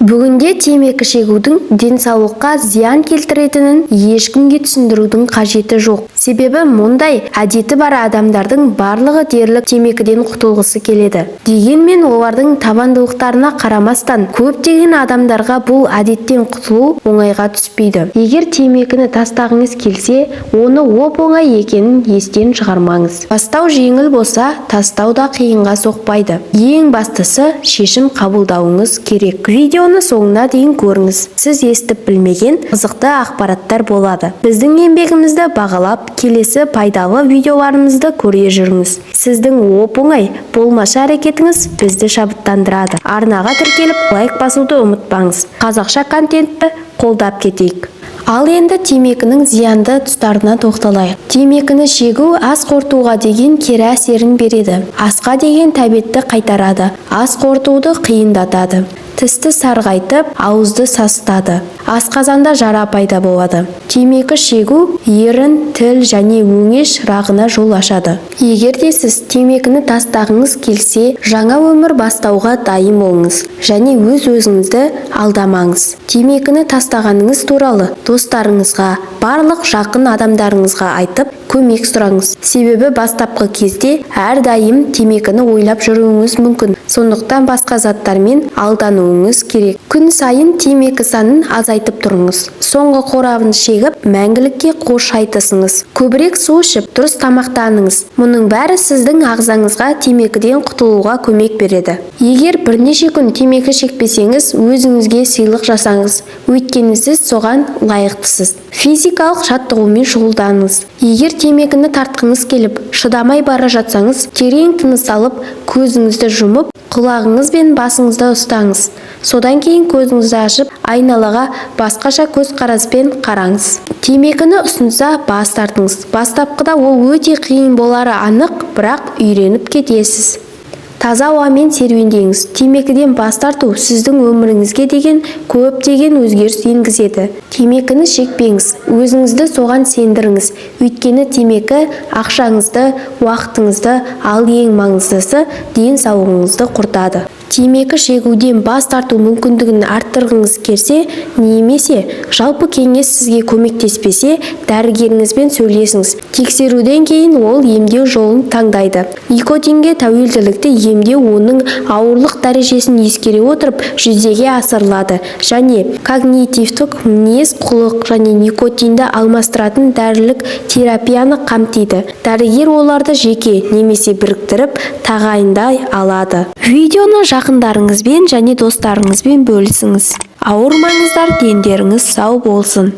Бүгінде темекі шегудің денсаулыққа зиян келтіретінін ешкімге түсіндірудің қажеті жоқ. Себебі мұндай әдеті бар адамдардың барлығы дерлік темекіден құтылғысы келеді. Дегенмен олардың табандылықтарына қарамастан, көптеген адамдарға бұл әдеттен құтылу оңайға түспейді. Егер темекіні тастағыңыз келсе, оны оп-оңай екенін естен шығармаңыз. Бастау жеңіл болса, тастау да қиынға соқпайды. Ең бастысы шешім қабылдауыңыз керек. Видеоны соңына дейін көріңіз. Сіз естіп білмеген қызықты ақпараттар болады. Біздің еңбегімізді бағалап, келесі пайдалы видеоларымызды көре жүріңіз. Сіздің оп-оңай болмашы әрекетіңіз бізді шабыттандырады. Арнаға тіркеліп, лайк басуды ұмытпаңыз. Қазақша контентті қолдап кетейік. Ал енді темекінің зиянды тұстарына тоқталайық. Темекіні шегу ас қорытуға деген кері әсерін береді. Асқа деген тәбетті қайтарады. Ас қорытуды қиындатады. Тісті сарғайтып, ауызды сасытады. Асқазанда жара пайда болады. Темекі шегу ерін, тіл және өңеш рағына жол ашады. Егер де сіз темекіні тастағыңыз келсе, жаңа өмір бастауға дайын болыңыз және өз-өзіңізді алдамаңыз. Темекіні тастағаныңыз туралы достарыңызға, барлық жақын адамдарыңызға айтып, көмек сұраңыз. Себебі бастапқы кезде әрдайым темекіні ойлап жүруіңіз мүмкін. Сондықтан басқа заттармен алдануыңыз керек. Күн сайын темекі санын азайтып тұрыңыз. Соңғы қорабын шегіп, мәңгілікке қош айтысыңыз. Көбірек су ішіп, дұрыс тамақтаныңыз. Мұның бәрі сіздің ағзаңызға темекіден құтылуға көмек береді. Егер бірнеше күн темекі шекпесеңіз, өзіңізге сыйлық жасаңыз. Өйткені сіз соған лайықтысыз. Физикалық жаттығумен шұғылданыңыз. Егер темекіні тартқыңыз келіп, шыдамай бара жатсаңыз, терең тыныс алып, көзіңізді жұмып, құлағыңыз бен басыңызды ұстаңыз. Содан кейін көзіңізді ашып, айналаға басқаша көзқараспен қараңыз. Темекіні ұсынса бас тартыңыз. Бастапқыда ол өте қиын болары анық, бірақ үйреніп кетесіз. Таза ауамен серуендеңіз. Темекіден бас тарту сіздің өміріңізге деген көптеген өзгеріс енгізеді. Темекіні шекпеңіз. Өзіңізді соған сендіріңіз. Өйткені темекі ақшаңызды, уақытыңызды, ал ең маңыздысы денсаулығыңызды құртады. Темекі шегуден бас тарту мүмкіндігін арттырғыңыз келсе, немесе жалпы кеңес сізге көмектеспесе, дәрігеріңізбен сөйлесіңіз. Тексеруден кейін ол емдеу жолын таңдайды. Никотинге тәуелділікті емдеу оның ауырлық дәрежесін ескере отырып жүзеге асырылады және когнитивтік мінез құлық және никотинді алмастыратын дәрілік терапияны қамтиды. Дәрігер оларды жеке немесе біріктіріп тағайындай алады. Видеоны жақындарыңызбен және достарыңызбен бөлісіңіз. Ауырмаңыздар, дендеріңіз сау болсын.